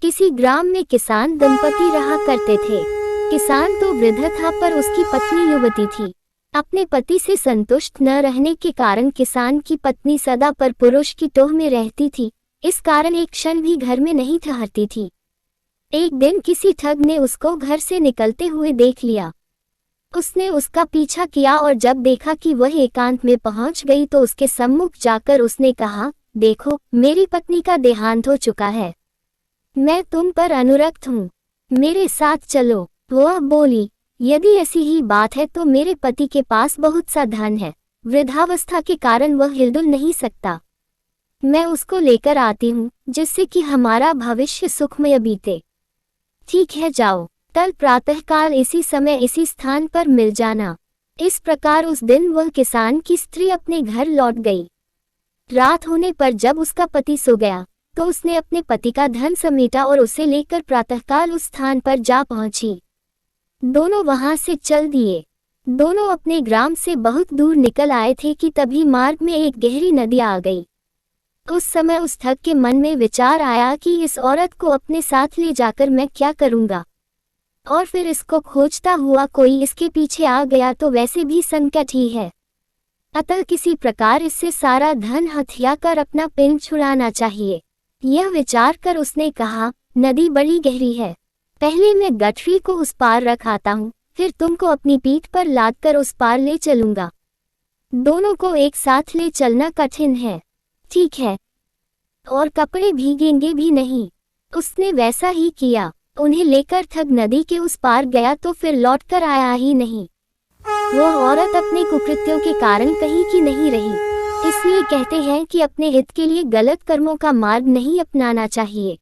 किसी ग्राम में किसान दंपति रहा करते थे। किसान तो वृद्ध था पर उसकी पत्नी युवती थी। अपने पति से संतुष्ट न रहने के कारण किसान की पत्नी सदा पर पुरुष की टोह में रहती थी। इस कारण एक क्षण भी घर में नहीं ठहरती थी। एक दिन किसी ठग ने उसको घर से निकलते हुए देख लिया। उसने उसका पीछा किया और जब देखा कि वह एकांत में पहुंच गई तो उसके सम्मुख जाकर उसने कहा, देखो, मेरी पत्नी का देहांत हो चुका है। मैं तुम पर अनुरक्त हूँ, मेरे साथ चलो। वह बोली, यदि ऐसी ही बात है तो मेरे पति के पास बहुत सा धन है। वृद्धावस्था के कारण वह हिलडुल नहीं सकता। मैं उसको लेकर आती हूँ जिससे कि हमारा भविष्य सुखमय बीते। ठीक है, जाओ। कल प्रातःकाल इसी समय इसी स्थान पर मिल जाना। इस प्रकार उस दिन वह किसान की स्त्री अपने घर लौट गई। रात होने पर जब उसका पति सो गया तो उसने अपने पति का धन समेटा और उसे लेकर प्रातःकाल उस स्थान पर जा पहुंची। दोनों वहां से चल दिए। दोनों अपने ग्राम से बहुत दूर निकल आए थे कि तभी मार्ग में एक गहरी नदी आ गई। उस समय उस ठग के मन में विचार आया कि इस औरत को अपने साथ ले जाकर मैं क्या करूंगा, और फिर इसको खोजता हुआ कोई इसके पीछे आ गया तो वैसे भी संकट ही है। अतः किसी प्रकार इससे सारा धन हथिया कर अपना पिंड छुड़ाना चाहिए। यह विचार कर उसने कहा, नदी बड़ी गहरी है, पहले मैं गठरी को उस पार रख आता हूँ, फिर तुमको अपनी पीठ पर लाद कर उस पार ले चलूंगा। दोनों को एक साथ ले चलना कठिन है, ठीक है, और कपड़े भीगेंगे भी नहीं। उसने वैसा ही किया। उन्हें लेकर ठग नदी के उस पार गया तो फिर लौटकर आया ही नहीं। वह औरत अपने कुकृत्यों के कारण कहीं की नहीं रही। इसलिए कहते हैं कि अपने हित के लिए गलत कर्मों का मार्ग नहीं अपनाना चाहिए।